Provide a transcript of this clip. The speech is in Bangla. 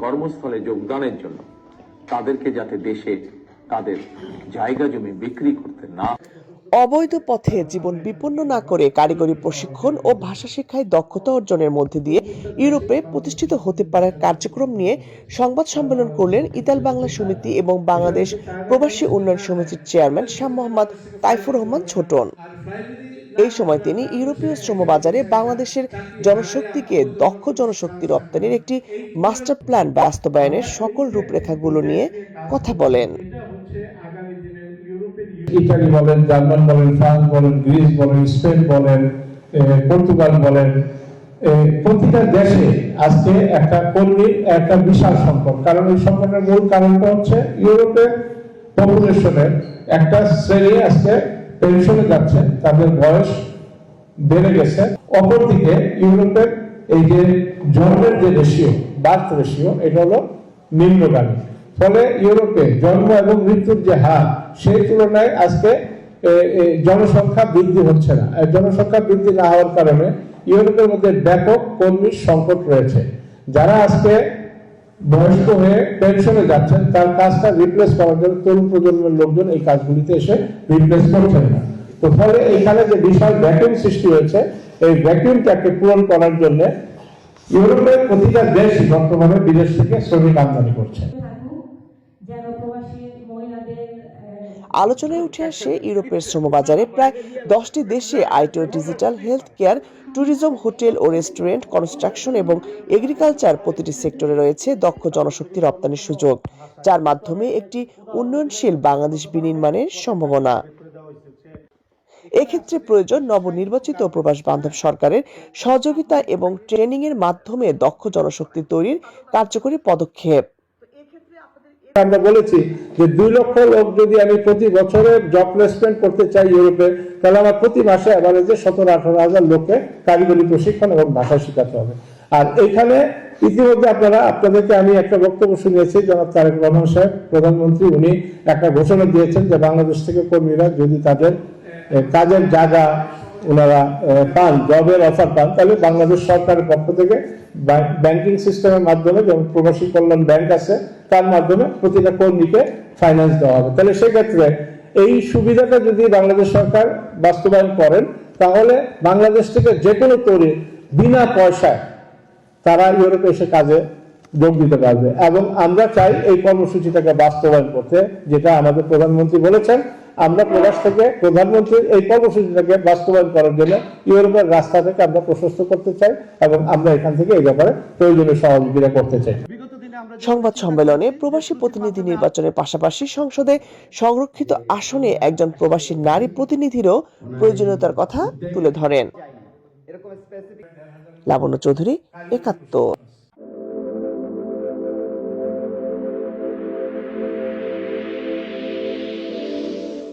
কর্মস্থলে যোগদানের জন্য তাদেরকে যাতে দেশে তাদের জায়গা জমি বিক্রি করতে না, অবৈধ পথে জীবন বিপন্ন না করে কারিগরি প্রশিক্ষণ ও ভাষা শিক্ষায় দক্ষতা অর্জনের মধ্যে দিয়ে ইউরোপে প্রতিষ্ঠিত হতে পারার কার্যক্রম নিয়ে সংবাদ সম্মেলন করলেন ইতাল বাংলা সমিতি এবং বাংলাদেশ প্রবাসী উন্নয়ন সমিতির চেয়ারম্যান শাহ মোহাম্মদ তাইফুর রহমান ছোটন। এই সময় তিনি ইউরোপীয় শ্রমবাজারে বাংলাদেশের জনশক্তিকে দক্ষ জনশক্তি রপ্তানির একটি মাস্টার প্ল্যান বাস্তবায়নের সকল রূপরেখাগুলো নিয়ে কথা বলেন। ইটালি বলেন, জার্মান বলেন, ফ্রান্স বলেন, গ্রিস বলেন, স্পেন বলেন, পর্তুগাল বলেন, প্রতিটা দেশে আজকে একটা কর্মীর একটা বিশাল সংকট। কারণ এই সংকটের মূল কারণটা হচ্ছে ইউরোপের পপুলেশনের একটা শ্রেণী আজকে পেনশনে যাচ্ছে, তাদের বয়স বেড়ে গেছে। অপরদিকে ইউরোপের এই যে জন্মের যে রেশিও, বার্থ রেশিও, এটা হলো নিম্নগামী। ফলে ইউরোপে জন্ম এবং মৃত্যুর যে হার, সেই তুলনায় আজকে জনসংখ্যা বৃদ্ধি হচ্ছে না। জনসংখ্যা বৃদ্ধি না হওয়ার কারণে ইউরোপের মধ্যে ব্যাপক কর্মীর সংকট রয়েছে। যারা আজকে বয়স্ক হয়ে পেনশনে যাচ্ছেন, তার কাজটা রিপ্লেস করার জন্য তরুণ প্রজন্মের লোকজন এই কাজগুলিতে এসে রিপ্লেস করছেন না। তো ফলে এখানে যে বিশাল ভ্যাকুয়াম সৃষ্টি হয়েছে, এই ভ্যাকুয়ামটাকে পূরণ করার জন্য ইউরোপের প্রতিটা দেশ বর্তমানে বিদেশ থেকে শ্রমিক আমদানি করছে। আলোচনায় উঠে আসে ইউরোপের শ্রমবাজারে প্রায় 10টি দেশে আইটি ও digital, health care, tourism, hotel ও রেস্টুরেন্ট, কনস্ট্রাকশন এবং এগ্রিকালচার প্রতিটি সেক্টরে রয়েছে দক্ষ জনশক্তি রপ্তানির সুযোগ, যার মাধ্যমে একটি উন্নয়নশীল বাংলাদেশ বিনির্মাণের সম্ভাবনা। এক্ষেত্রে প্রয়োজন নবনির্বাচিত প্রবাস বান্ধব সরকারের সহযোগিতা এবং ট্রেনিং এর মাধ্যমে দক্ষ জনশক্তি তৈরির কার্যকরী পদক্ষেপ। আমরা বলেছি যে 2 লক্ষ লোক যদি আমি প্রতি বছরে জব প্লেসমেন্ট করতে চাই ইউরোপে, তাহলে আমার প্রতি মাসে এভারেজে 17-18 হাজার লোককে কারিগরি প্রশিক্ষণ এবং ভাষা শেখাতে হবে। আর এইখানে ইতিমধ্যে আপনাদেরকে আমি একটা বক্তব্য শুনিয়েছি, জনাব তারেক রহমান সাহেব প্রধানমন্ত্রী, উনি একটা ঘোষণা দিয়েছেন যে বাংলাদেশ থেকে কর্মীরা যদি তাদের কাজের জায়গা ওনারা পান, জবের অফার পান, তাহলে বাংলাদেশ সরকারের পক্ষ থেকে ব্যাংকিং সিস্টেমের মাধ্যমে, যেমন প্রবাসী কল্যাণ ব্যাংক আছে, তার মাধ্যমে প্রতিটা কর্মীকে ফাইন্যান্স দেওয়া হবে। তাহলে সেক্ষেত্রে এই সুবিধাটা যদি বাংলাদেশ সরকার বাস্তবায়ন করেন, তাহলে বাংলাদেশ থেকে যে কোনো তরুণ বিনা পয়সায় তারা ইউরোপে এসে কাজে যোগ দিতে পারবে। এবং আমরা চাই এই কর্মসূচিটাকে বাস্তবায়ন করতে, যেটা আমাদের প্রধানমন্ত্রী বলেছেন। আমরা প্রবাস থেকে প্রধানমন্ত্রীর এই কর্মসূচিটাকে বাস্তবায়ন করার জন্য ইউরোপের রাস্তাটাকে আমরা প্রশস্ত করতে চাই এবং আমরা এখান থেকে এই ব্যাপারে প্রয়োজনীয় সহযোগিতা করতে চাই। সংবাদ সম্মেলনে প্রবাসী প্রতিনিধি নির্বাচনের পাশাপাশি সংসদে সংরক্ষিত আসনে একজন প্রবাসী নারী প্রতিনিধিরও প্রয়োজনীয়তার কথা তুলে ধরেন। লাবণ্য চৌধুরী, ৭১।